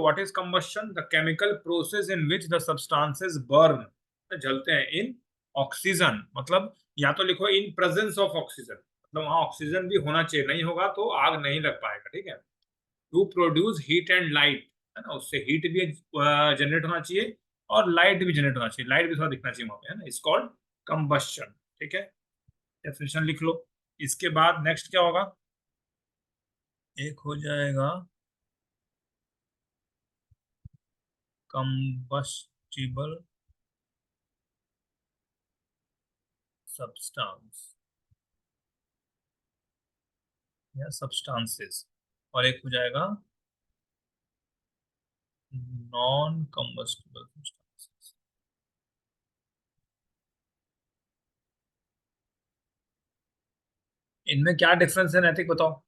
What is combustion? The chemical process in which the substances burn, जलते हैं, इन oxygen, मतलब या तो लिखो इन प्रेजेंस ऑफ ऑक्सीजन, मतलब वहां ऑक्सीजन भी होना चाहिए, नहीं होगा तो आग नहीं लग पाएगा, ठीक है। To produce heat and light, है ना, उससे हीट भी जनरेट होना चाहिए और लाइट भी जनरेट होना चाहिए, लाइट भी थोड़ा दिखना चाहिए वहां पे, है ना, इट्स कॉल्ड कंबशन, ठीक है। डेफिनेशन लिख लो। इसके बाद नेक्स्ट क्या होगा? एक हो जाएगा कंबस्टिबल सब्सटेंस या सब्सटेंसेस, और एक हो जाएगा नॉन कंबस्टिबल सब्सटेंसेस। इनमें क्या डिफरेंस है नैतिक, बताओ।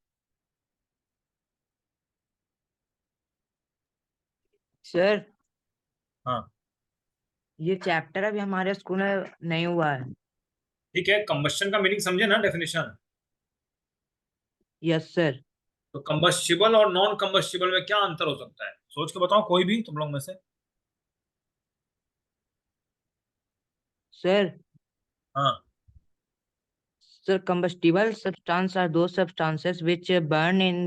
सर हाँ ये चैप्टर अभी हमारे स्कूल में नहीं हुआ है। ठीक है, कंबस्शन का मीनिंग समझे ना, डेफिनेशन। Yes sir. तो कंबस्टिबल और नॉन कंबस्टिबल में क्या अंतर हो सकता है, सोच के बताओ कोई भी तुम लोग में से। सर हाँ, sir combustible substance are those substances which burn in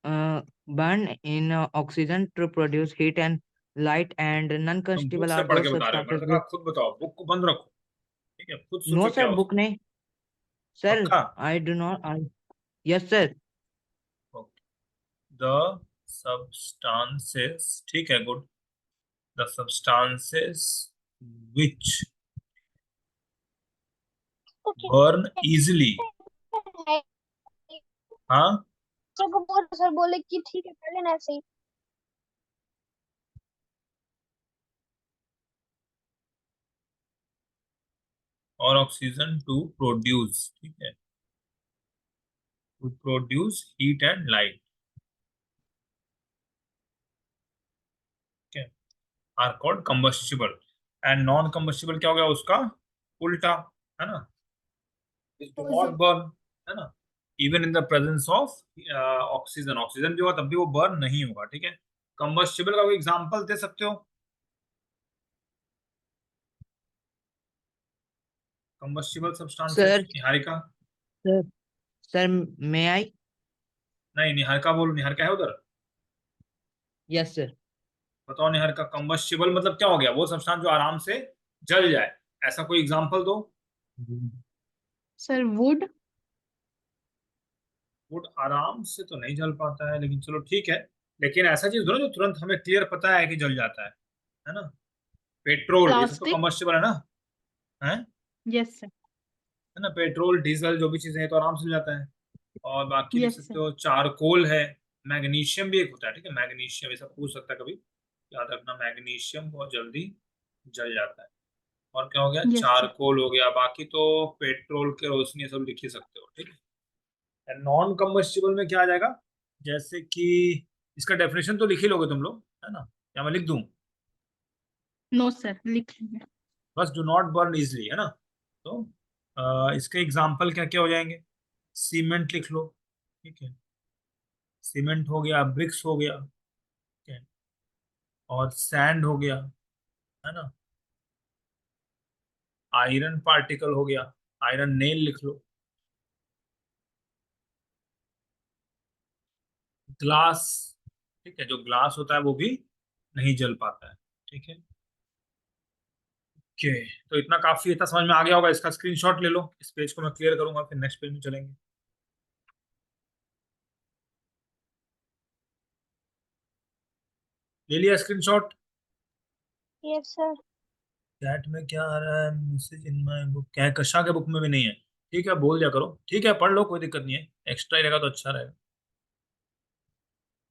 uh, burn in oxygen to produce heat and light, and तुम बुक non-combustible से are पढ़ those के बता रहे हो, मैंने substances तो कहा which खुद बताओ, बुक को बंद रखो, ठीक है, खुद no सोचो क्या sir हो book सकता नहीं है। sir पक्का? I do not I yes sir the substances, ठीक है, good. The substances which burn easily, हाँ, सर बोले कि ठीक है कर लेना ऐसे ही। और ऑक्सीजन टू प्रोड्यूस, ठीक है, to produce heat and light, ठीक है, are called combustible. And non combustible क्या हो गया उसका उल्टा, है ना, डू नॉट बर्न, है ना, even in the presence of oxygen, oxygen भी होगा तब भी वो बर्न नहीं होगा, ठीक है। कंबस्टिबल का कोई एग्जांपल दे सकते हो? Combustible substances, sir Niharika. sir sir may I नहीं, निहारिका बोलो, निहारिका है उधर? yes sir बताओ निहारिका, कंबस्टिबल मतलब क्या हो गया, वो सब्सटेंस जो आराम से जल जाए, ऐसा कोई एग्जांपल दो। Sir would. वुड आराम से तो नहीं जल पाता है, लेकिन चलो ठीक है, लेकिन ऐसा चीज दो ना जो तुरंत हमें क्लियर पता है कि जल जाता है ना। पेट्रोल, ये सब तो प्लास्टिक। कंबस्टिबल है ना, है यस सर। है ना, पेट्रोल डीजल जो भी चीजें हैं तो आराम से जल जाता है। और बाकी लिख यस सकते सर। हो चारकोल है, मैग्नीशियम भी एक होता है, ठीक है, मैग्नीशियम, ये सब पूछ सकता है कभी, याद रखना, मैग्नीशियम बहुत जल्दी जल जाता है। और क्या हो गया, यस सर। चारकोल हो गया, बाकी तो पेट्रोल के रोशनी ये सब लिख ही सकते हो, ठीक है। नॉन कम्बस्टिबल में क्या आ जाएगा, जैसे कि इसका डेफिनेशन तो लिख ही लोगे तुम लोग, है ना, या मैं लिख दूं? नो सर लिख लीजिए। बस डू नॉट बर्न इजली, है ना। तो इसके एग्जाम्पल क्या क्या हो जाएंगे? सीमेंट लिख लो, ठीक है, सीमेंट हो गया, ब्रिक्स हो गया, ठीक है, और सैंड हो गया, है ना, आयरन पार्टिकल हो गया, आयरन नेल लिख लो, ग्लास, ठीक है, जो ग्लास होता है वो भी नहीं जल पाता है, ठीक है। ओके, तो इतना काफी, इतना समझ में आ गया होगा, इसका स्क्रीनशॉट ले लो, इस पेज को मैं क्लियर करूंगा, फिर नेक्स्ट पेज में चलेंगे। ले लिया स्क्रीनशॉट? Yes sir. चैट में क्या आ रहा है, मैसेज इन माय बुक, क्या है, कशा के बुक में भी नहीं है, ठीक है, बोल दिया करो, ठीक है, पढ़ लो, कोई दिक्कत नहीं है, एक्स्ट्रा ही रहेगा तो अच्छा रहेगा।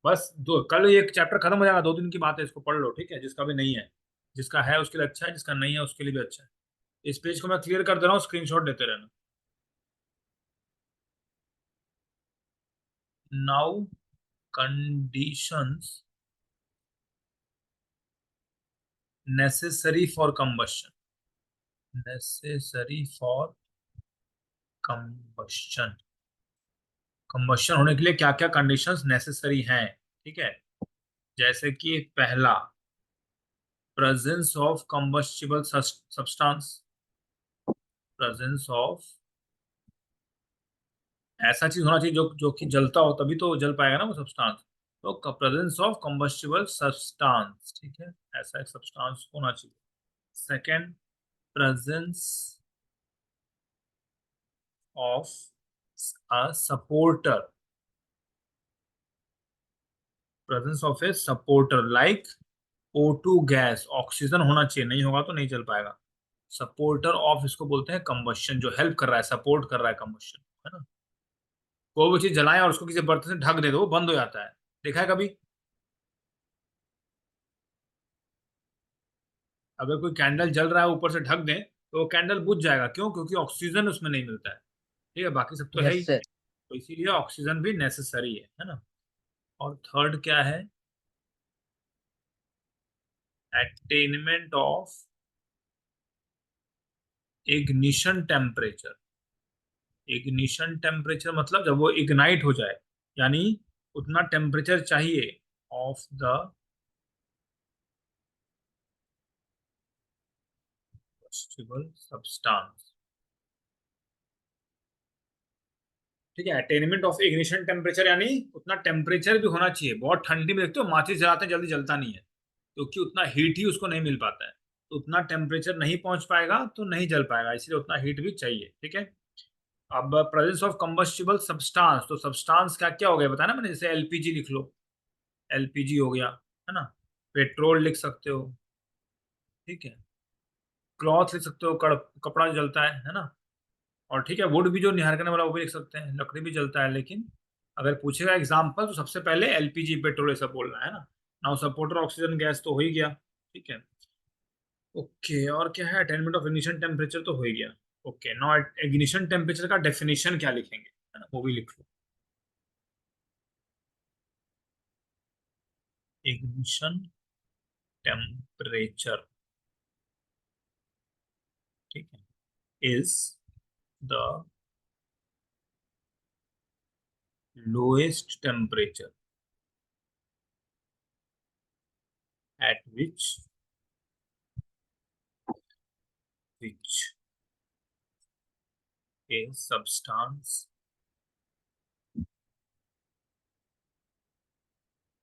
बस दो, कल ये चैप्टर खत्म हो जाएगा, 2 दिन की बात है, इसको पढ़ लो, ठीक है, जिसका भी नहीं है, जिसका है उसके लिए अच्छा है, जिसका नहीं है उसके लिए भी अच्छा है। इस पेज को मैं क्लियर कर दे रहा हूँ, स्क्रीनशॉट लेते रहना। Now conditions necessary for combustion, necessary for combustion, combustion होने के लिए क्या क्या कंडीशंस नेसेसरी हैं, ठीक है। जैसे कि पहला, presence of combustible substance, presence of, ऐसा चीज होना चाहिए जो जो कि जलता हो, तभी तो जल पाएगा ना वो सब्सटेंस। तो प्रेजेंस ऑफ कंबस्टिबल सब्सटेंस, ठीक है, ऐसा एक सब्सटेंस होना चाहिए। Second, presence of a supporter, presence of A supporter like O2 gas, oxygen होना चाहिए, नहीं होगा तो नहीं चल पाएगा। सपोर्टर ऑफ इसको बोलते हैं कंबशन, जो हेल्प कर रहा है, सपोर्ट कर रहा है कंबशन, है ना। कोई भी चीज जलाएं और उसको किसी बर्तन से ढक दे तो वो बंद हो जाता है, देखा है कभी? अगर कोई कैंडल जल रहा है ऊपर से ढक दें तो वो कैंडल बुझ जाएगा, क्यों? क्योंकि ऑक्सीजन उसमें नहीं मिलता है, ठीक है, बाकी सब तो है ही। Yes, sir. तो इसीलिए ऑक्सीजन भी नेसेसरी है ना। और थर्ड क्या है? Attainment of ignition temperature. Ignition temperature मतलब जब वो इग्नाइट हो जाए, यानी उतना टेम्परेचर चाहिए ऑफ द combustible substance, ठीक है। अटेनमेंट ऑफ इग्निशन टेम्परेचर यानी उतना टेम्परेचर भी होना चाहिए। बहुत ठंडी में देखते हो माचिस जलाते हैं, जल्दी जलता नहीं है, क्योंकि उतना हीट ही उसको नहीं मिल पाता है। तो उतना टेम्परेचर नहीं पहुंच पाएगा तो नहीं जल पाएगा, इसलिए उतना हीट भी चाहिए, ठीक है। अब प्रेजेंस ऑफ कंबस्टिबल सब्सटेंस, तो सब्सटेंस क्या क्या हो गया बताया ना मैंने, जैसे एलपीजी लिख लो, एलपीजी हो गया, है ना। पेट्रोल लिख सकते हो, ठीक है। क्लॉथ लिख सकते हो, कपड़ा जलता है ना। और ठीक है, वुड भी जो निहार करने वाला वो भी लिख सकते हैं, लकड़ी भी जलता है, लेकिन अगर पूछेगा एग्जाम्पल तो सबसे पहले एलपीजी, पेट्रोल, ये सब बोलना है ना। नाउ सपोर्टर ऑक्सीजन गैस तो हो ही गया, ठीक है। ओके, और क्या है? अटेनमेंट ऑफ इग्निशन टेम्परेचर तो हो ही गया। ओके, नाउ इग्निशन टेम्परेचर का डेफिनेशन क्या लिखेंगे, है ना, वो भी लिख लो। इग्निशन टेम्परेचर, ठीक है, is the lowest temperature at which a substance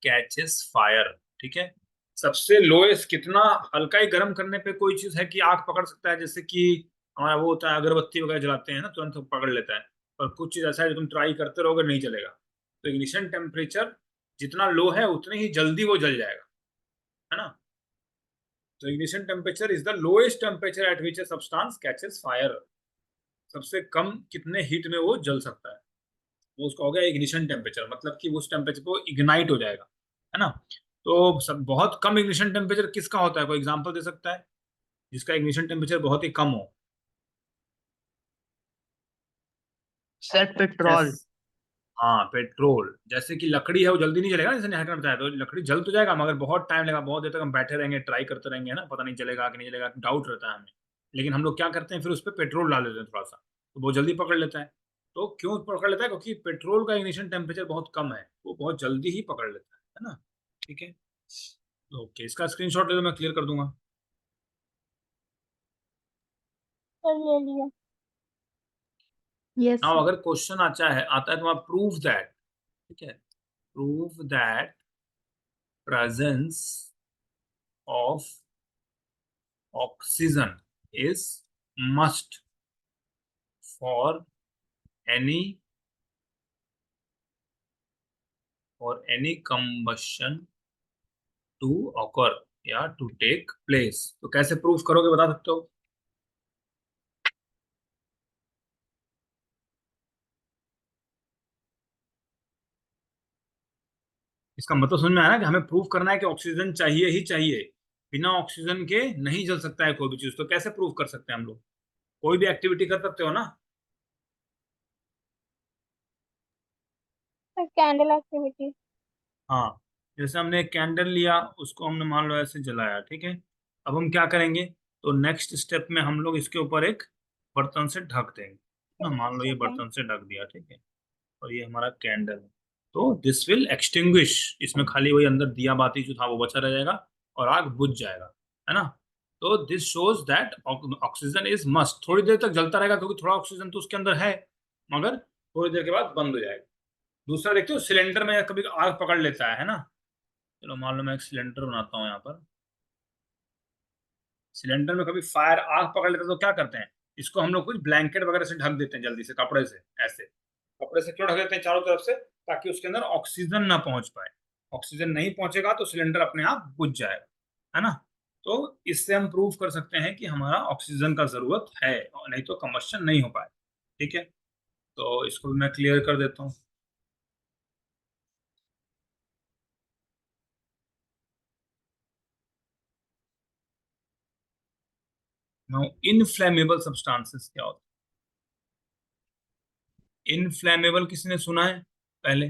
catches fire, ठीक है। सबसे लोएस्ट कितना, हल्का ही गर्म करने पे कोई चीज है कि आग पकड़ सकता है, जैसे कि हमारा वो होता है अगरबत्ती वगैरह जलाते हैं ना, तुरंत पकड़ लेता है। और कुछ चीज ऐसा है जो तुम ट्राई करते रहोगे नहीं चलेगा। तो इग्निशन टेम्परेचर जितना लो है उतने ही जल्दी वो जल जाएगा, है ना। तो ignition temperature is the lowest temperature at which a substance catches fire, सबसे कम कितने हीट में वो जल सकता है, वो उसका हो गया इग्निशन टेम्परेचर, मतलब कि उस टेम्परेचर पे वो इग्नाइट हो जाएगा, है ना। तो सब बहुत कम इग्निशन टेम्परेचर किसका होता है, कोई एग्जांपल दे सकता है जिसका इग्निशन टेम्परेचर बहुत ही कम हो? Sir, petrol. जैस हाँ, पेट्रोल। जैसे कि लकड़ी है वो जल्दी नहीं जलेगा, जैसे निहार बताया, तो लकड़ी जल तो जाएगा मगर बहुत टाइम लगेगा, बहुत देर तक हम बैठे रहेंगे, ट्राई करते रहेंगे, है ना, पता नहीं चलेगा कि नहीं चलेगा, डाउट रहता है हमें। लेकिन हम लोग क्या करते हैं, फिर उस पर पेट्रोल डाल देते हैं थोड़ा सा, तो वो जल्दी पकड़ लेता है। तो क्यों पकड़ लेता है? क्योंकि पेट्रोल का इग्निशन टेम्परेचर बहुत कम है, वो बहुत जल्दी ही पकड़ लेता है ना, ठीक है। ओके, इसका स्क्रीनशॉट ले लो, मैं क्लियर कर दूंगा। सर ले लिया। Yes now sir. अगर क्वेश्चन आता है तो आप प्रूव दैट, ठीक है, prove that presence of oxygen is must for any any combustion to occur या टू टेक प्लेस। तो कैसे प्रूफ करोगे, बता सकते हो? इसका मतलब समझ में आया ना कि हमें प्रूफ करना है कि ऑक्सीजन चाहिए ही चाहिए, बिना ऑक्सीजन के नहीं जल सकता है कोई भी चीज। तो कैसे प्रूफ कर सकते हैं हम लोग? कोई भी एक्टिविटी कर सकते हो ना। Sir candle activity. हाँ, जैसे हमने एक कैंडल लिया, उसको हमने मान लो ऐसे जलाया, ठीक है। अब हम क्या करेंगे, तो नेक्स्ट स्टेप में हम लोग इसके ऊपर एक बर्तन से ढक देंगे ना, मान लो ये सेकेंड। बर्तन से ढक दिया, ठीक है। और ये हमारा कैंडल है। तो दिस विल एक्सटिंग्विश, इसमें खाली वही अंदर दिया बाती जो था वो बचा रह जाएगा और आग बुझ जाएगा, है ना। तो this shows that oxygen is must. थोड़ी देर तक जलता रहेगा क्योंकि थोड़ा ऑक्सीजन तो उसके अंदर है, मगर थोड़ी देर के बाद बंद हो जाएगा। दूसरा देखते हो सिलेंडर में कभी आग पकड़ लेता है ना। चलो मान लो मैं एक सिलेंडर बनाता हूँ यहाँ पर। सिलेंडर में कभी फायर आग पकड़ लेता है तो क्या करते हैं, इसको हम लोग कुछ ब्लैंकेट वगैरह से ढक देते हैं, जल्दी से कपड़े से। ऐसे कपड़े से क्यों ढक देते हैं चारों तरफ से, ताकि उसके अंदर ऑक्सीजन ना पहुंच पाए। ऑक्सीजन नहीं पहुंचेगा तो सिलेंडर अपने आप बुझ जाएगा, है ना। तो इससे हम प्रूव कर सकते हैं कि हमारा ऑक्सीजन का जरूरत है, और नहीं तो कंबशन नहीं हो पाए। ठीक है, तो इसको भी मैं क्लियर कर देता हूँ। नाउ इनफ्लेमेबल सब्सटेंसेस क्या होता है। इनफ्लेमेबल किसी ने सुना है पहले?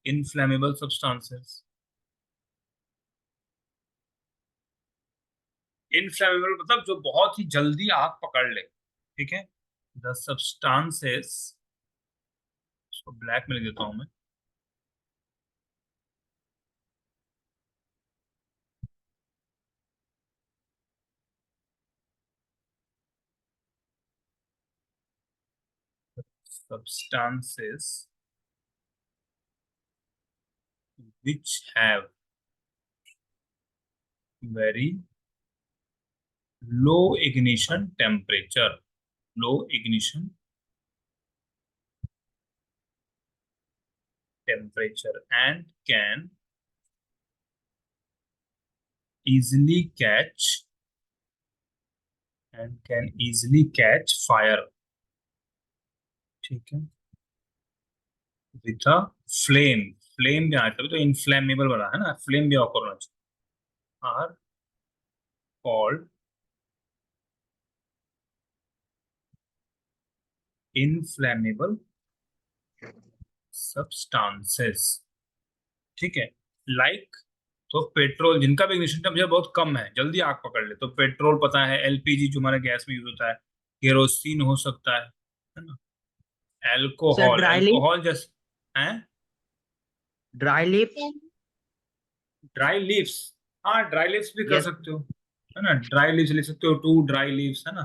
इनफ्लेमेबल सब्सटेंसेस, इनफ्लेमेबल मतलब जो बहुत ही जल्दी आग पकड़ ले। ठीक है, द सब्सटेंसेस, इसको ब्लैक में लिख देता हूं मैं। Substances which have very low ignition temperature, low ignition temperature, and can easily catch fire. ठीक है, विथ अ फ्लेम। फ्लेम भी आता है तो इनफ्लेमेबल बना है ना, फ्लेम भी ऑकर होना चाहिए। Are called inflammable substances. ठीक है, लाइक, तो पेट्रोल जिनका भी इग्निशन टेम्परेचर बहुत कम है, जल्दी आग पकड़ ले, तो पेट्रोल पता है, एलपीजी जो हमारे गैस में यूज होता है, केरोसिन हो सकता है ना। Sir alcohol, dry leaf, alcohol जैसे है। Dry leaf. ड्राई लीव्स, हाँ ड्राई लीव्स भी कर यस। सकते हो, है ना। ड्राई लीव्स लिख सकते हो, टू ड्राई लीव्स, है ना,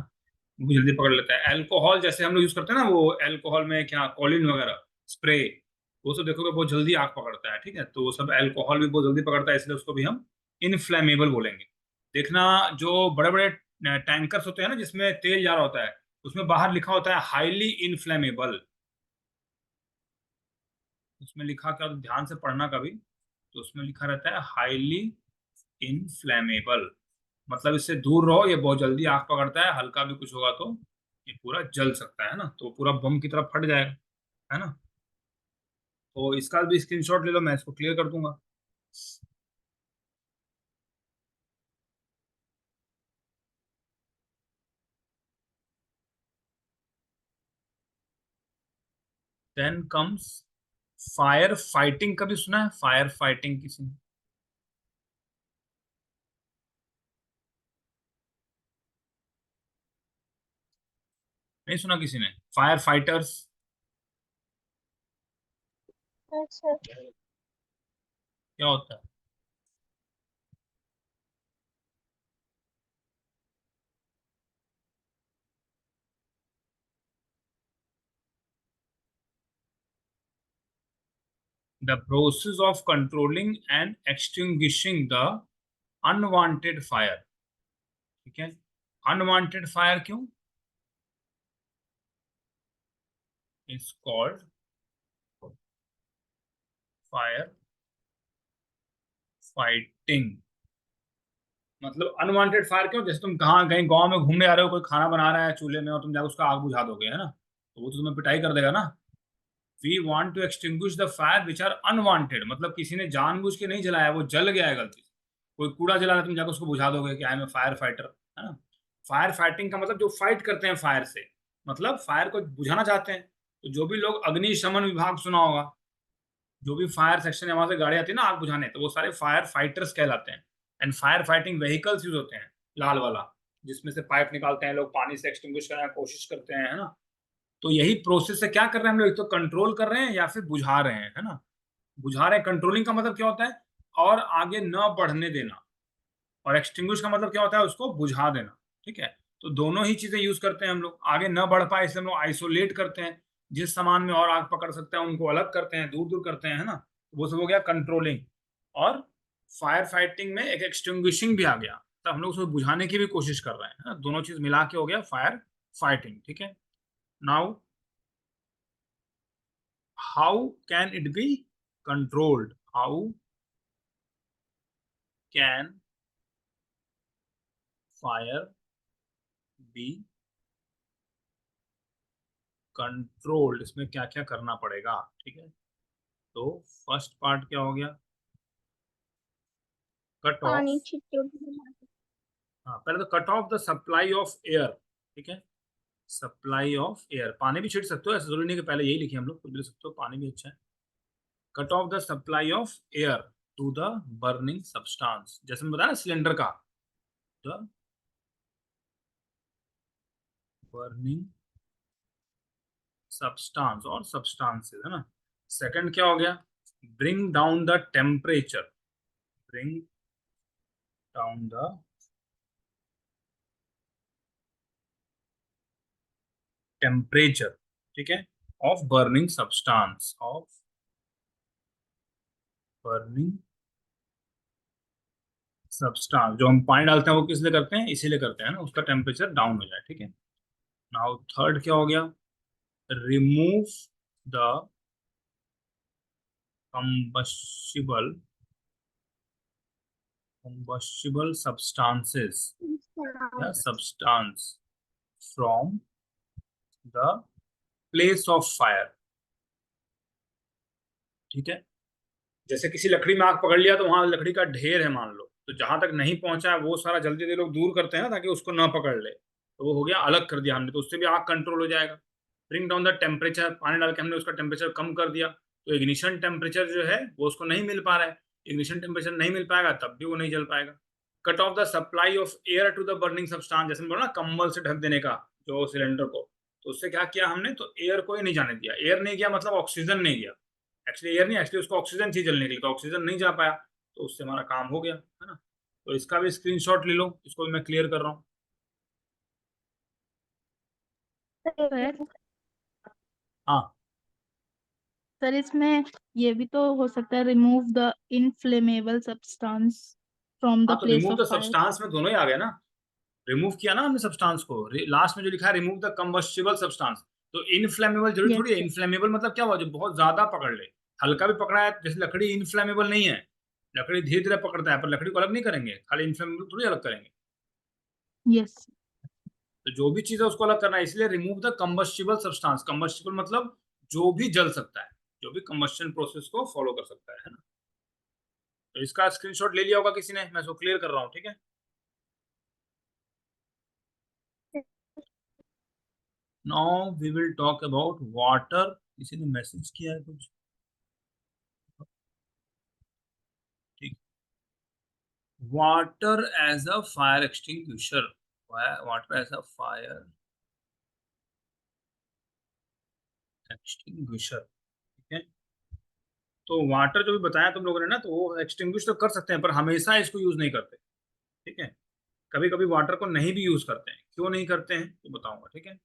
वो जल्दी पकड़ लेता है। एल्कोहल जैसे हम लोग यूज करते हैं ना, वो एल्कोहल में क्या कॉलिन वगैरह स्प्रे, वो सब देखोगे बहुत जल्दी आग पकड़ता है। ठीक है, तो वो सब एल्कोहल भी बहुत जल्दी पकड़ता है, इसलिए उसको भी हम इनफ्लेमेबल बोलेंगे। देखना, जो बड़े बड़े टैंकर्स होते हैं ना जिसमें तेल जा रहा होता है, उसमें बाहर लिखा होता है हाईली इनफ्लेमेबल। उसमें लिखा क्या, तो ध्यान से पढ़ना कभी, तो उसमें लिखा रहता है हाईली इनफ्लेमेबल, मतलब इससे दूर रहो, ये बहुत जल्दी आग पकड़ता है, हल्का भी कुछ होगा तो ये पूरा जल सकता है ना, तो पूरा बम की तरफ फट जाएगा, है ना। तो इसका भी स्क्रीनशॉट ले लो, मैं इसको क्लियर कर दूंगा। Then comes fire fighting. कभी सुना है फायर फाइटिंग किसी ने? नहीं सुना किसी ने? फायर फाइटर्स अच्छा। क्या होता है? The process of controlling and extinguishing the unwanted fire. ठीक है, अनवांटेड फायर क्यों? It's called fire fighting. मतलब अनवांटेड फायर क्यों, जैसे तुम कहाँ कहीं गांव में घूमने आ रहे हो, कोई खाना बना रहा है चूल्हे में और तुम जाकर उसका आग बुझा दोगे, है ना, तो वो तो तुम्हें पिटाई कर देगा ना। We want to extinguish the fire which are unwanted, मतलब किसी ने जानबूझ के नहीं जलाया, वो जल गया है गलती से। कोई कूड़ा जला रहा है, तुम जाकर उसको बुझा दोगे कि I am a fire fighter, है ना। फायर फाइटिंग का मतलब जो फाइट करते हैं फायर से, मतलब फायर को बुझाना चाहते हैं। तो जो भी लोग अग्निशमन विभाग सुना होगा, जो भी फायर सेक्शन है वहां से गाड़ी आती है ना आग बुझाने, तो वो सारे फायर फाइटर्स कहलाते हैं। And fire fighting vehicles use होते हैं, लाल वाला, जिसमें से पाइप निकालते हैं लोग, पानी से एक्सटिंग्विश करने की कोशिश करते हैं, है ना। तो यही प्रोसेस से क्या कर रहे हैं हम लोग, एक तो कंट्रोल कर रहे हैं या फिर बुझा रहे हैं, है ना। बुझा रहे हैं, कंट्रोलिंग का मतलब क्या होता है, और आगे न बढ़ने देना, और एक्सटिंग्विश का मतलब क्या होता है, उसको बुझा देना। ठीक है, तो दोनों ही चीजें यूज करते हैं हम लोग। आगे न बढ़ पाए इसलिए हम लोग आइसोलेट करते हैं, जिस सामान में और आग पकड़ सकते हैं उनको अलग करते हैं, दूर दूर करते हैं, है ना। वो सब हो गया कंट्रोलिंग। और फायर फाइटिंग में एक एक्सटिंग्विशिंग भी आ गया, तो हम लोग उसको बुझाने की भी कोशिश कर रहे हैं, है ना? दोनों चीज मिला के हो गया फायर फाइटिंग। ठीक है, now how can it be controlled, how can fire be controlled, इसमें क्या क्या करना पड़ेगा। ठीक है, तो फर्स्ट पार्ट क्या हो गया, कट ऑफ। पानी छिड़के बिना। हाँ, पहले तो cut off the supply of air. ठीक है, सप्लाई ऑफ एयर, पानी भी छिड़ सकते हो, ऐसा जरूरी नहीं कि पहले यही लिखे हम लोग, कुछ भी लिख सकते हो, पानी भी अच्छा है। Cut off the supply of air to the burning substance, जैसे मैं बताया ना सिलेंडर का, द बर्निंग सब्सटेंस और सब्सटेंसेस, है ना। सेकंड क्या हो गया, bring down the temperature, bring down the temperature, ठीक है, of burning substance, of burning substance. जो हम पानी डालते हैं वो किस लिए करते हैं, इसीलिए करते हैं ना, उसका टेम्परेचर डाउन हो जाए। ठीक है, नाउ थर्ड क्या हो गया, remove the combustible combustible substances या substance from the place of fire। ठीक है, जैसे किसी लकड़ी में आग पकड़ लिया तो वहां लकड़ी का ढेर है मान लो, तो जहां तक नहीं पहुंचा है वो सारा जल्दी जल्दी लोग दूर करते हैं ना, ताकि उसको ना पकड़ ले, तो वो हो गया अलग कर दिया हमने, तो उससे भी आग कंट्रोल हो जाएगा। ब्रिंग डाउन द टेम्परेचर, पानी डाल के हमने उसका टेम्परेचर कम कर दिया, तो इग्निशन टेम्परेचर जो है वो उसको नहीं मिल पा रहा है, इग्निशन टेम्परेचर नहीं मिल पाएगा तब भी वो नहीं जल पाएगा। Cut off the supply of air to the burning substance, जैसे बोला ना कंबल से ढक देने का जो सिलेंडर को, तो उससे क्या किया हमने, तो एयर को ही नहीं जाने दिया। एयर नहीं गया मतलब ऑक्सीजन नहीं गया, एक्चुअली एयर नहीं, एक्चुअली उसको ऑक्सीजन चाहिए जलने के लिए, तो ऑक्सीजन नहीं जा पाया, तो उससे हमारा काम हो गया, है ना। तो इसका भी स्क्रीनशॉट ले लो, इसको भी मैं क्लियर कर रहा हूँ। सर हाँ सर इसमें ये भी तो हो सकता है, remove the inflammable substance from हाँ, द तो place remove of the fire. Substance में दोनों ही आ गया ना, रिमूव किया ना हमने सब्सटेंस को, लास्ट में जो लिखा है रिमूव द कंबस्टिबल सब्सटेंस, तो इनफ्लेमेबल जरूरी यस थोड़ी है, सर। इनफ्लेमेबल मतलब क्या हुआ, जो बहुत ज्यादा पकड़ ले। हल्का भी पकड़ा है, जैसे लकड़ी इनफ्लेमेबल नहीं है, लकड़ी धीरे धीरे पकड़ता है, पर लकड़ी को अलग नहीं करेंगे, खाली इनफ्लेमेबल थोड़ी अलग करेंगे। यस। तो जो भी चीज है उसको अलग करना है, इसलिए remove the combustible substance, combustible मतलब जो भी जल सकता है, जो भी कंबस्शन प्रोसेस को फॉलो कर सकता है ना। तो इसका स्क्रीनशॉट ले लिया होगा किसी ने, मैं इसको क्लियर कर रहा हूँ। ठीक है, now we will talk about water. किसी ने मैसेज किया है कुछ, ठीक, water as a fire extinguisher, water as a fire extinguisher. ठीक है, तो वाटर जो भी बताया तुम लोगों ने ना, तो वो एक्सटिंग्विश तो कर सकते हैं, पर हमेशा इसको यूज नहीं करते। ठीक है, कभी कभी वाटर को नहीं भी यूज करते हैं, क्यों नहीं करते हैं तो बताऊंगा। ठीक है,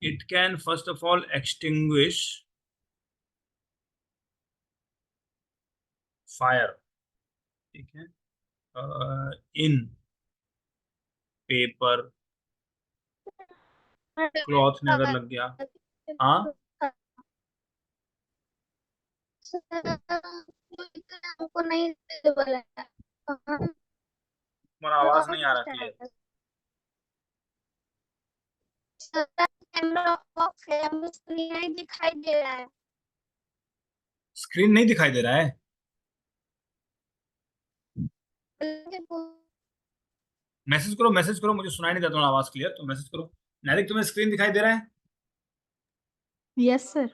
it can first of all extinguish fire. ठीक है, इन पेपर क्लॉथ में अगर लग गया। हाँ, हमको नहीं बोला हम तुम्हारा आवाज नहीं आ रहा क्लियर। कैमरा ऑफ है, हमें स्क्रीन नहीं दिखाई दे रहा है। स्क्रीन नहीं दिखाई दे रहा है, मैसेज करो, मुझे सुनाई नहीं देता तुम्हारा आवाज क्लियर, तो मैसेज करो। नैरिक, तुम्हें स्क्रीन दिखाई दे रहा है? Yes sir.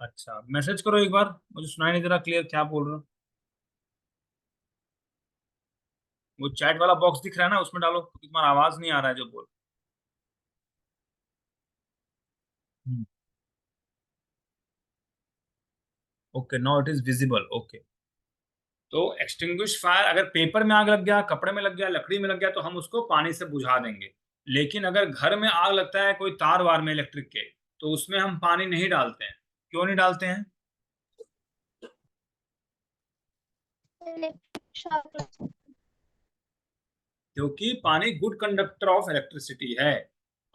अच्छा, मैसेज करो एक बार, मुझे सुनाई नहीं दे रहा क्लियर क्या बोल रहे हो। वो चैट वाला बॉक्स दिख रहा है ना, उसमें डालो, क्योंकि तुम्हारा आवाज नहीं आ रहा है जो बोल। Okay, now it is visible. Okay, तो एक्सटिंग्विश फायर, अगर पेपर में आग लग गया, कपड़े में लग गया, लकड़ी में लग गया, तो हम उसको पानी से बुझा देंगे। लेकिन अगर घर में आग लगता है कोई तार वार में इलेक्ट्रिक के, तो उसमें हम पानी नहीं डालते हैं। क्यों नहीं डालते हैं? इलेक्ट्रिक शॉक लग सकता है। क्योंकि पानी गुड कंडक्टर ऑफ इलेक्ट्रिसिटी है।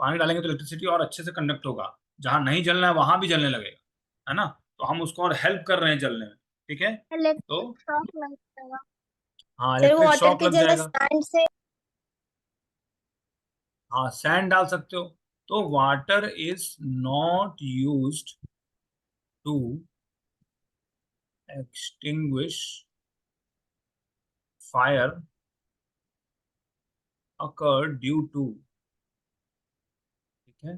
पानी डालेंगे तो इलेक्ट्रिसिटी और अच्छे से कंडक्ट होगा, जहां नहीं जलना है वहां भी जलने लगेगा, है ना? तो हम उसको और हेल्प कर रहे हैं जलने में, ठीक है? तो इलेक्ट्रिक शॉक लग जाएगा। हाँ, सर इलेक्ट्रिक वाटर शॉक की लग जगह जाएगा। सैंड से हाँ, सैंड डाल सकते हो। तो water is not used to extinguish fire occurred due to, ठीक है,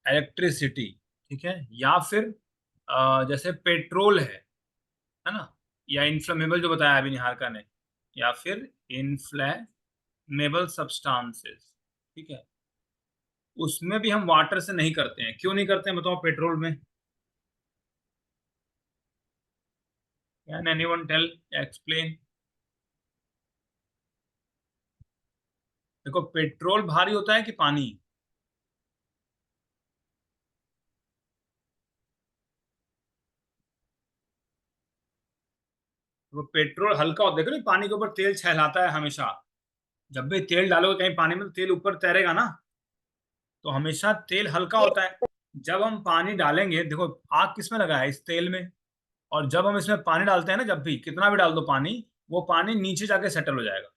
इलेक्ट्रिसिटी, ठीक है, या फिर जैसे पेट्रोल है ना, या इन्फ्लेमेबल जो बताया अभी निहारिका ने, या फिर इन्फ्लेमेबल सब्सटेंसेस, ठीक है, उसमें भी हम वाटर से नहीं करते हैं। क्यों नहीं करते हैं बताओ? पेट्रोल में कैन एनीवन टेल, एक्सप्लेन? देखो, पेट्रोल भारी होता है कि पानी? वो पेट्रोल हल्का होता है। देखो नहीं, पानी के ऊपर तेल छहलाता है हमेशा। जब भी तेल डालोगे कहीं पानी में, तो तेल ऊपर तैरेगा ना, तो हमेशा तेल हल्का होता है। जब हम पानी डालेंगे, देखो आग किस में लगा है? इस तेल में। और जब हम इसमें पानी डालते हैं ना, जब भी कितना भी डाल दो पानी, वो पानी नीचे जाके सेटल हो जाएगा,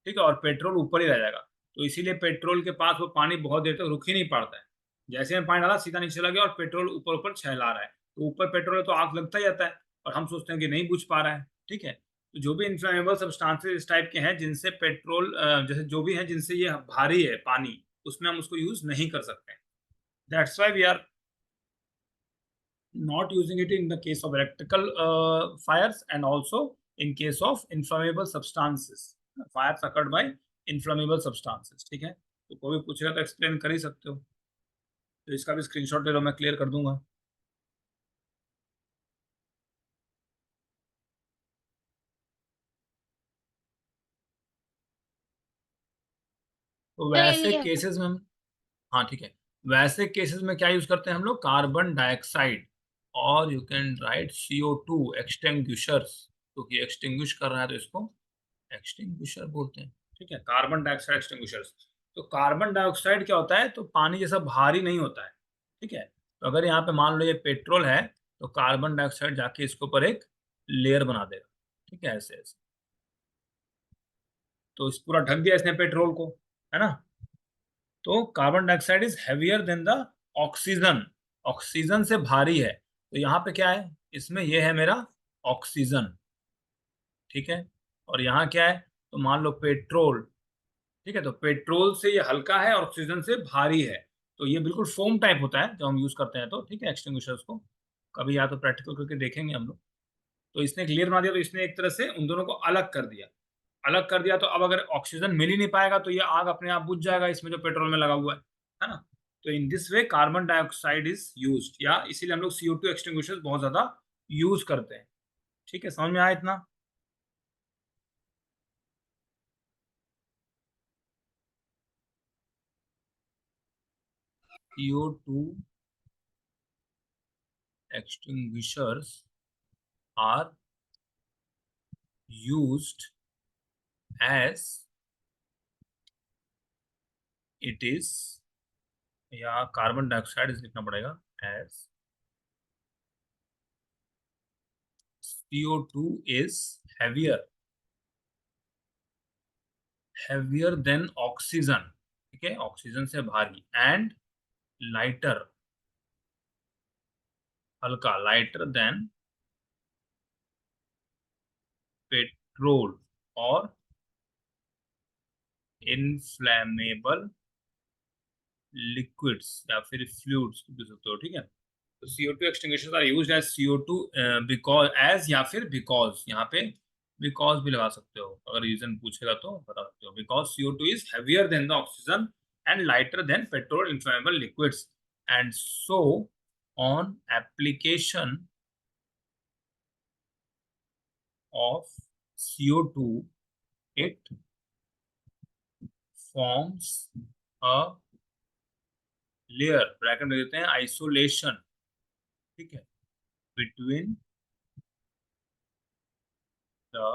ठीक है, और पेट्रोल ऊपर ही रह जाएगा। तो इसीलिए पेट्रोल के पास वो पानी बहुत देर तक रुक ही नहीं पाता है। जैसे में पानी डाला, सीधा नीचे चला गया और पेट्रोल ऊपर ऊपर छहला रहा है। तो ऊपर पेट्रोल है तो आग लगता ही जाता है, और हम सोचते हैं कि नहीं बुझ पा रहा है, ठीक है। तो जो भी इन्फ्लेमेबल सब्सटेंसेस इस टाइप के हैं, जिनसे पेट्रोल जैसे जो भी हैं जिनसे ये भारी है पानी, उसमें हम उसको यूज नहीं कर सकते। That's why we are not using it in the case of electrical fires, and also in case of inflammable substances. Fires occurred by inflammable substances, ठीक है। तो कोई भी पूछेगा तो एक्सप्लेन कर ही सकते हो। तो इसका भी स्क्रीनशॉट ले लो, मैं क्लियर कर दूंगा। तो वैसे केसेस में हम, हाँ ठीक है, वैसे केसेस में क्या यूज करते हैं हम लोग? कार्बन डाइऑक्साइड, और you can write CO2 extinguishers, क्योंकि एक्सटिंग्विश कर रहा है तो इसको एक्सटिंग्विशर बोलते हैं, ठीक है, कार्बन डाइऑक्साइड एक्सटिंग्विशर्स। तो कार्बन डाइऑक्साइड क्या होता है? तो पानी जैसा भारी नहीं होता है, ठीक है। तो अगर यहाँ पे मान लो ये पेट्रोल है, तो कार्बन डाइऑक्साइड जाके इसके ऊपर एक लेयर बना देगा, ठीक है, ऐसे ऐसे। तो इस पूरा ढक दिया इसने पेट्रोल को, है ना। तो carbon dioxide is heavier than the oxygen, oxygen से भारी है। तो यहाँ पे क्या है? इसमें ये है मेरा ऑक्सीजन, ठीक है, और यहाँ क्या है? तो मान लो पेट्रोल, ठीक है। तो पेट्रोल से ये हल्का है और ऑक्सीजन से भारी है। तो ये बिल्कुल फोम टाइप होता है जब हम यूज करते हैं तो, ठीक है, एक्सटिंग्विशर्स को। कभी या तो प्रैक्टिकल करके देखेंगे हम लोग। तो इसने क्लियर बना दिया, तो इसने एक तरह से उन दोनों को अलग कर दिया। अलग कर दिया तो अब अगर ऑक्सीजन मिल ही नहीं पाएगा, तो ये आग अपने आप बुझ जाएगा इसमें जो पेट्रोल में लगा हुआ है ना। तो in this way carbon dioxide is used, या इसीलिए हम लोग CO2 एक्सटिंग्विशर्स बहुत ज्यादा यूज करते हैं, ठीक है। समझ में आया इतना? CO2 extinguishers are used as it is, या कार्बन डाइऑक्साइड लिखना पड़ेगा, as CO2 is heavier than oxygen, ठीक है, ऑक्सीजन से भारी, एंड लाइटर, हल्का, लाइटर देन पेट्रोल, और इनफ्लेमेबल लिक्विड्स या फिर फ्लूइड्स भी सकते हो, ठीक है। तो CO2 extinguishers are used as CO2 because as, या फिर बिकॉज, यहाँ पे बिकॉज भी लगा सकते हो, अगर रीजन पूछेगा तो बता सकते हो। Because CO2 is heavier than the oxygen and lighter than petrol inflammable liquids, and so on application of CO2, it forms a layer, bracket में देते हैं, आइसोलेशन, ठीक है, between the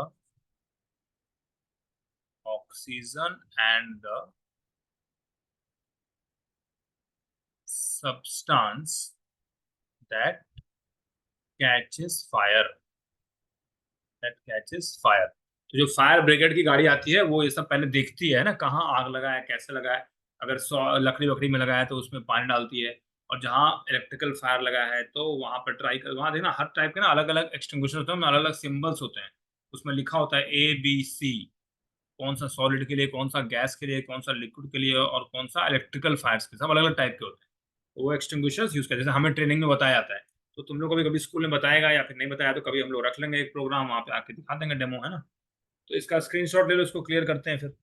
oxygen and the substance that catches fire. तो जो fire brigade की गाड़ी आती है वो ये सब पहले देखती है ना, कहाँ आग लगा है, कैसे लगा है, अगर लकड़ी वकड़ी में लगा है तो उसमें पानी डालती है, और जहाँ इलेक्ट्रिकल फायर लगा है तो वहां पर ट्राई कर, वहां देखना हर टाइप के ना अलग अलग एक्सटिंग्विशर होते हैं, अलग अलग सिंबल्स होते हैं, उसमें लिखा होता है ABC, कौन सा सॉलिड के लिए, कौन सा गैस के लिए, कौन सा लिक्विड के लिए, और कौन सा इलेक्ट्रिकल फायर्स के, सब अलग अलग टाइप के होते हैं। तो वो एक्सटिंग्विशर्स यूज करते हैं, जैसे हमें ट्रेनिंग में बताया जाता है, तो तुम लोग को भी कभी स्कूल में बताएगा या फिर नहीं बताया तो कभी हम लोग रख लेंगे एक प्रोग्राम, वहां पे आके दिखा देंगे डेमो, है ना। तो इसका स्क्रीनशॉट ले लो, इसको क्लियर करते हैं फिर।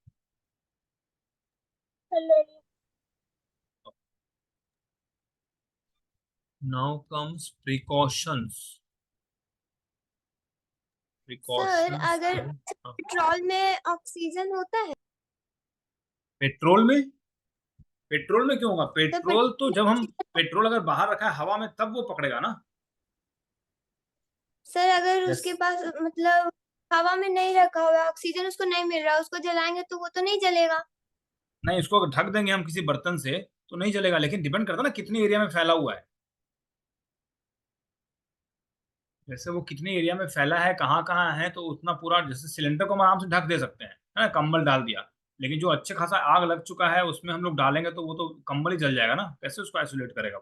Now comes precautions. सर अगर पेट्रोल में ऑक्सीजन होता है, पेट्रोल में, पेट्रोल में क्यों होगा, पेट्रोल तो जब हम पेट्रोल अगर बाहर रखा है हवा में तब वो पकड़ेगा ना। सर अगर Yes. उसके पास मतलब हवा में नहीं रखा हुआ है, ऑक्सीजन उसको नहीं मिल रहा, उसको जलाएंगे तो वो तो नहीं जलेगा। नहीं, इसको अगर ढक देंगे हम किसी बर्तन से तो नहीं जलेगा, लेकिन डिपेंड करता है ना कितने एरिया में फैला हुआ है, जैसे वो कितने एरिया में फैला है, कहाँ कहाँ है, तो उतना पूरा, जैसे सिलेंडर को हम आराम से ढक दे सकते हैं, है ना, कंबल डाल दिया, लेकिन जो अच्छे खासा आग लग चुका है उसमें हम लोग डालेंगे तो वो तो कंबल ही जल जाएगा ना, कैसे उसको आइसोलेट करेगा।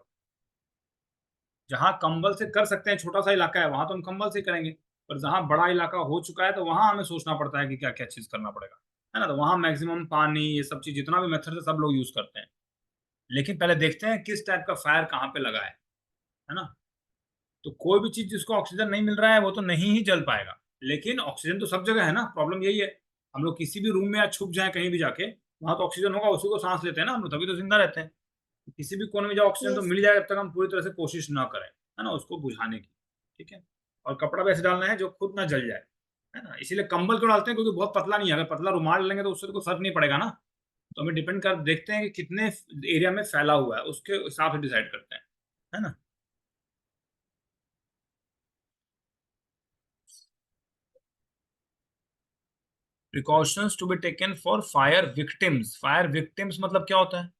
जहाँ कंबल से कर सकते हैं, छोटा सा इलाका है वहां तो हम कंबल से करेंगे, पर जहाँ बड़ा इलाका हो चुका है तो वहां हमें सोचना पड़ता है कि क्या क्या चीज करना पड़ेगा, है ना, तो वहां मैक्सिमम पानी, ये सब चीज जितना भी मेथड है सब लोग यूज करते हैं, लेकिन पहले देखते हैं किस टाइप का फायर कहाँ पे लगा है ना। तो कोई भी चीज जिसको ऑक्सीजन नहीं मिल रहा है वो तो नहीं ही जल पाएगा, लेकिन ऑक्सीजन तो सब जगह है ना, प्रॉब्लम यही है, हम लोग किसी भी रूम में या छुप जाए कहीं भी जाके, वहां तो ऑक्सीजन होगा, उसी को सांस लेते हैं ना हम लोग, तभी तो जिंदा रहते हैं। किसी भी कोने में जाओ ऑक्सीजन तो Yes. मिल जाए, जब तक हम पूरी तरह से कोशिश ना करें, है ना, उसको बुझाने की, ठीक है। और कपड़ा भी ऐसे डालना है जो खुद ना जल जाए, है ना, इसीलिए कंबल क्यों डालते हैं, क्योंकि बहुत पतला नहीं है, अगर पतला रुमाल लेंगे तो उससे तो कोई फर्क नहीं पड़ेगा ना, तो हमें डिपेंड कर देखते हैं कि कितने एरिया में फैला हुआ है, उसके हिसाब से डिसाइड करते हैं, है ना। Precautions to be taken for fire victims, fire victims मतलब क्या होता है,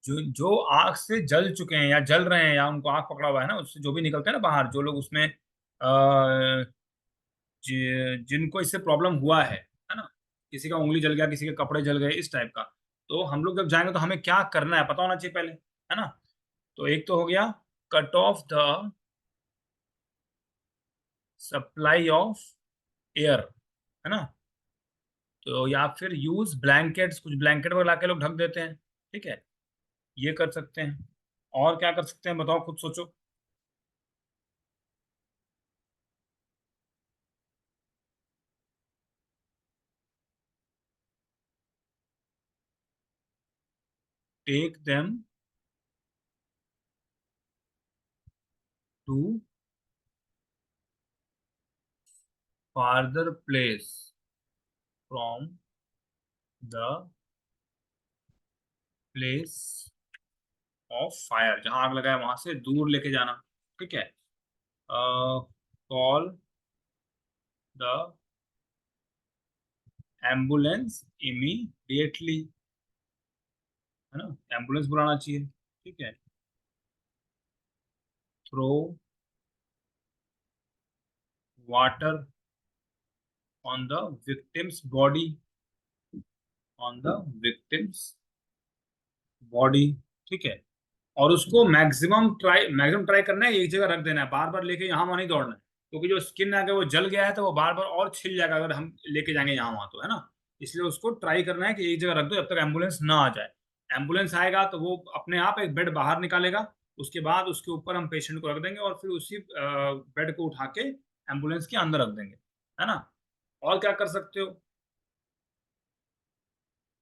जो जो आग से जल चुके हैं या जल रहे हैं या उनको आग पकड़ा हुआ है ना, उससे जो भी निकलते हैं ना बाहर, जो लोग उसमें जिनको इससे प्रॉब्लम हुआ है ना, किसी का उंगली जल गया, किसी के कपड़े जल गए, इस टाइप का, तो हम लोग जब जाएंगे तो हमें क्या करना है पता होना चाहिए पहले, है ना। तो एक तो हो गया cut off the supply of air, है ना, तो या फिर यूज ब्लैंकेट्स, कुछ ब्लैंकेट वगैरह के लोग ढक देते हैं, ठीक है, ये कर सकते हैं। और क्या कर सकते हैं बताओ, खुद सोचो। Take them to farther place from the place of fire, जहां आग लगा है वहां से दूर लेके जाना, ठीक है। कॉल द एम्बुलेंस इमीडिएटली, है ना, एम्बुलेंस बुलाना चाहिए, ठीक है। Throw water on the victims body, on the victims body, ठीक है। और उसको मैक्सिमम ट्राई करना है, एक जगह रख देना है, बार बार लेके यहाँ वहां नहीं दौड़ना है, क्योंकि जो स्किन अगर वो जल गया है तो वो बार बार और छिल जाएगा अगर हम लेके जाएंगे यहाँ वहां, तो है ना, इसलिए उसको ट्राई करना है कि एक जगह रख दो जब तक एम्बुलेंस ना आ जाए। एम्बुलेंस आएगा तो वो अपने आप एक बेड बाहर निकालेगा, उसके बाद उसके ऊपर हम पेशेंट को रख देंगे और फिर उसी बेड को उठा के एम्बुलेंस के अंदर रख देंगे, है ना। और क्या कर सकते हो,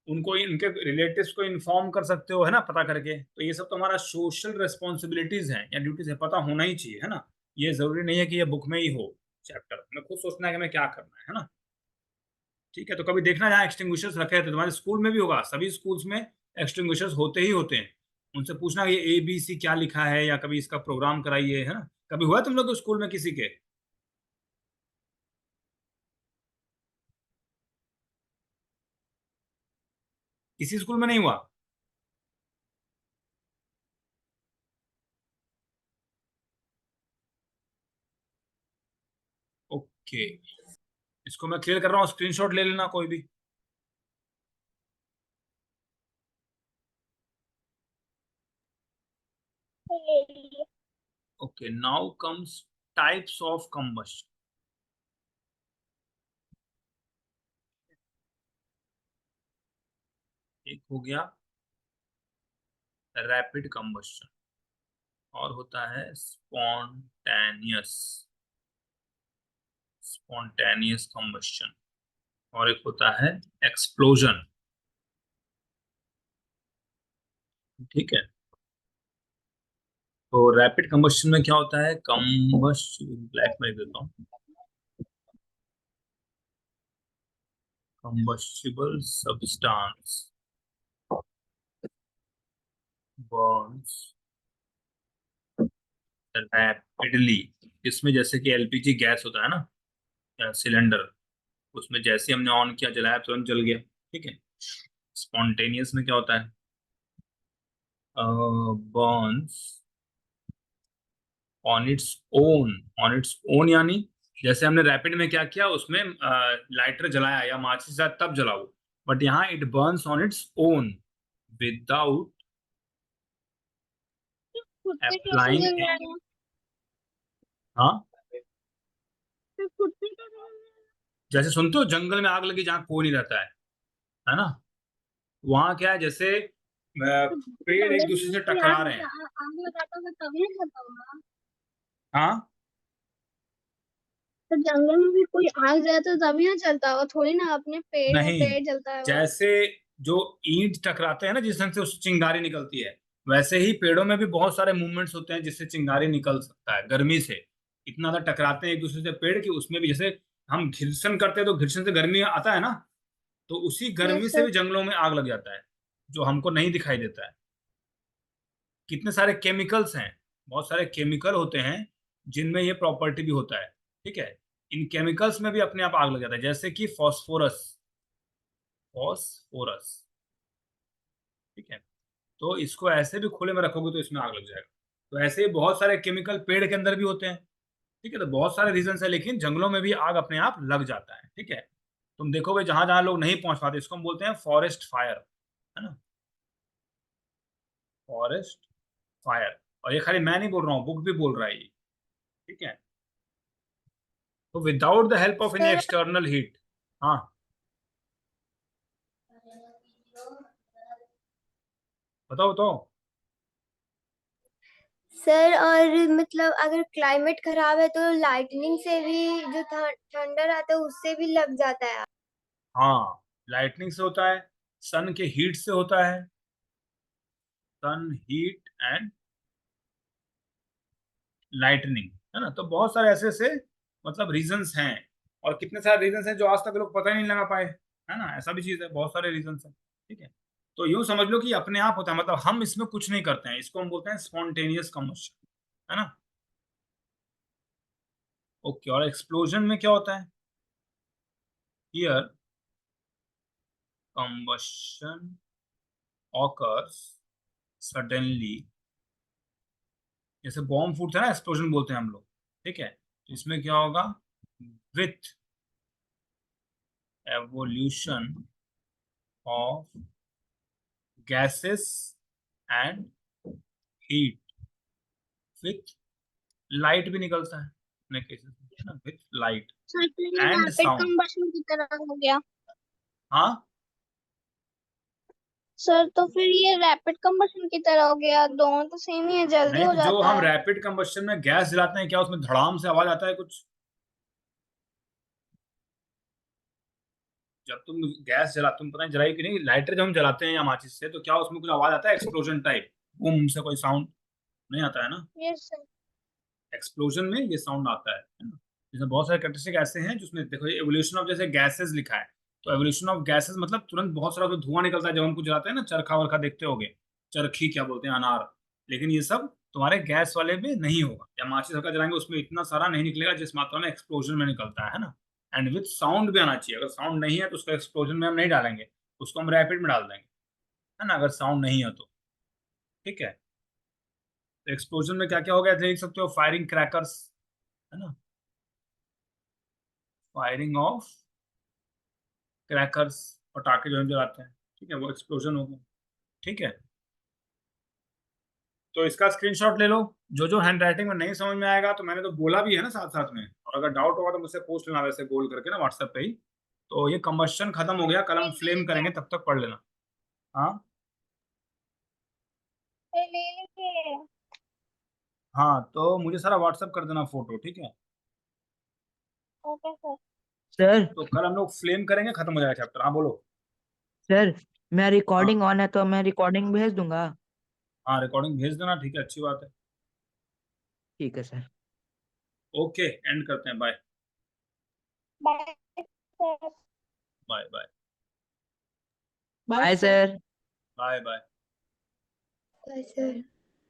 उनको इनके रिलेटिव्स को इन्फॉर्म कर सकते हो, है ना, पता करके। तो ये सब तो हमारा सोशल रिस्पॉन्सिबिलिटीज हैं या ड्यूटीज है, पता होना ही चाहिए, है ना। ये जरूरी नहीं है कि ये बुक में ही हो चैप्टर, हमें खुद सोचना है कि हमें क्या करना है ना। ठीक है, तो कभी देखना जहाँ एक्सटिंग्विशर्स रखे थे, तुम्हारे स्कूल में भी होगा, सभी स्कूल्स में एक्सटिंग्विशर्स होते ही होते हैं। उनसे पूछना ये ABC क्या लिखा है, या कभी इसका प्रोग्राम कराइए, है ना। कभी हुआ तुम लोग के स्कूल में किसी के? किसी स्कूल में नहीं हुआ? ओके, इसको मैं क्लियर कर रहा हूँ, स्क्रीनशॉट ले लेना कोई भी। Okay, now comes types of combustion. एक हो गया रैपिड कंबशन, और होता है स्पॉन्टेनियस कंबशन, और एक होता है एक्सप्लोजन। ठीक है, तो रैपिड कंबशन में क्या होता है, ब्लैक में लिख देता हूँ, कंबस्टिबल सब्सटेंस बर्न्स रैपिडली। इसमें जैसे कि LPG गैस होता है ना, या सिलेंडर, उसमें जैसे हमने ऑन किया, जलाया, तुरंत जल गया। ठीक है, स्पॉन्टेनियस में क्या होता है, बर्न्स ऑन इट्स ओन यानी जैसे हमने रैपिड में क्या किया, उसमें लाइटर जलाया या माचिस जलाया तब जलाओ, बट यहाँ it Burns on its own without applying. हाँ, जैसे सुनते हो जंगल में आग लगी जहाँ कोई नहीं रहता है ना, वहां क्या है, जैसे पेड़ एक दूसरे से टकरा रहे हैं। आग लगाता हुआ तभी ना चलता होगा। हाँ, तो जंगल में भी कोई आग जलाता है तभी ना चलता होगा, थोड़ी ना अपने पेड़ में नहीं, पेड़ जलता है वो। जैसे जो ईंट टकराते हैं ना जिस ढंग से उससे चिंगारी निकलती है, वैसे ही पेड़ों में भी बहुत सारे मूवमेंट्स होते हैं जिससे चिंगारी निकल सकता है गर्मी से। इतना ज्यादा टकराते हैं एक दूसरे से पेड़ की, उसमें भी जैसे हम घर्षण करते हैं तो घर्षण से गर्मी आता है ना, तो उसी गर्मी से भी जंगलों में आग लग जाता है, जो हमको नहीं दिखाई देता है। कितने सारे केमिकल्स हैं, बहुत सारे केमिकल होते हैं जिनमें ये प्रॉपर्टी भी होता है। ठीक है, इन केमिकल्स में भी अपने आप आग लग जाता है, जैसे कि फॉस्फोरस। ठीक है, तो इसको ऐसे भी खुले में रखोगे तो इसमें आग लग जाएगा। तो ऐसे ही बहुत सारे केमिकल पेड़ के अंदर भी होते हैं। ठीक है, तो बहुत सारे रीजन है, लेकिन जंगलों में भी आग अपने आप लग जाता है। ठीक है, तुम देखोगे जहां जहां लोग नहीं पहुंच पाते, इसको हम बोलते हैं फॉरेस्ट फायर, है ना, फॉरेस्ट फायर। और ये खाली मैं नहीं बोल रहा हूँ, बुक भी बोल रहा है ये। ठीक है, तो without the help of any sir external heat. हाँ, बताओ बताओ। सर और मतलब अगर क्लाइमेट खराब है तो लाइटनिंग से भी जो थंडर आता है उससे भी लग जाता है। हाँ, लाइटनिंग से होता है, सन के हीट से होता है, सन हीट एंड लाइटनिंग, है ना। तो बहुत सारे ऐसे ऐसे मतलब रीजंस हैं, और कितने सारे रीजंस हैं जो आज तक लोग पता ही नहीं लगा पाए, है ना, ऐसा भी चीज है, बहुत सारे रीजंस हैं। ठीक है, तो यूं समझ लो कि अपने आप होता है, मतलब हम इसमें कुछ नहीं करते हैं, इसको हम बोलते हैं स्पॉन्टेनियस कम्बशन, है ना। ओके, और एक्सप्लोजन में क्या होता है, हियर combustion occurs suddenly, जैसे बॉम्ब फूटता है ना, एक्सप्लोजन बोलते हैं हम लोग। ठीक है, तो इसमें क्या होगा, with evolution of gases and heat, with light भी निकलता है अपने केसेस में, है ना, विथ लाइट सर तो ये एंड रैपिड साउंड। कंबशन की तरह हो गया। हाँ, सर तो फिर ये रैपिड कंबशन की तरह हो गया, दोनों तो सेम ही है, जल्दी नहीं हो तो जो जाता हम है। रैपिड कंबशन में गैस जलाते हैं, क्या उसमें धड़ाम से आवाज आता है कुछ? जब तुम गैस जला, तुम पता नहीं जलाई कि नहीं, लाइटर जब हम जलाते हैं या माचिस से, तो क्या उसमें कुछ आवाज आता है एक्सप्लोजन टाइप, बूम से कोई साउंड नहीं आता है ना? Yes sir. एक्सप्लोजन में ये साउंड आता है ना? जैसे बहुत सारे कैरेक्टरिस्टिक ऐसे हैं जिसमें देखो एवोल्यूशन ऑफ, जैसे गैसेस लिखा है, तो एवोल्यूशन ऑफ गैसेस मतलब तुरंत बहुत सारा तो धुआं निकलता है जब हम कुछ जलाते हैं ना, चरखा वरखा देखते होगे, चरखी क्या बोलते हैं, अनार। लेकिन ये सब तुम्हारे गैस वाले में नहीं होगा, या माचिस हल्का जलाएंगे उसमें इतना सारा नहीं निकलेगा जिस मात्रा में एक्सप्लोजन में निकलता है ना? एंड विथ साउंड भी आना चाहिए, अगर साउंड नहीं है तो उसको एक्सप्लोजन में हम नहीं डालेंगे, उसको हम रैपिड में डाल देंगे, है ना, अगर साउंड नहीं है तो। ठीक है, तो एक्सप्लोजन में क्या क्या हो गया देख सकते हो, फायरिंग क्रैकर्स, है ना, फायरिंग ऑफ क्रैकर्स, पटाखे जो हम जलाते हैं, ठीक है, वो एक्सप्लोजन हो गया। ठीक है, तो इसका स्क्रीनशॉट ले लो। जो जो हैंड राइटिंग में नहीं समझ में आएगा, तो मैंने तो बोला भी है ना साथ साथ में, और अगर डाउट होगा तो मुझसे पूछ लेना वैसे गोल करके ना व्हाट्सएप पे ही। तो ये कंबस्शन खत्म हो गया, कल हम फ्लेम करेंगे, तब तक पढ़ लेना। हाँ ले लीजिए। हाँ, तो मुझे सारा व्हाट्सएप कर देना फोटो, ठीक है? Okay sir. सर तो कल हम लोग फ्लेम करेंगे, खत्म हो जाएगा चैप्टर। हाँ बोलो। सर मैं हाँ रिकॉर्डिंग ऑन है तो मैं रिकॉर्डिंग भेज दूंगा। हाँ, रिकॉर्डिंग भेज देना, ठीक है, अच्छी बात है। ठीक है सर। ओके, एंड करते हैं, bye bye sir. Bye bye bye sir. Bye bye. Bye sir.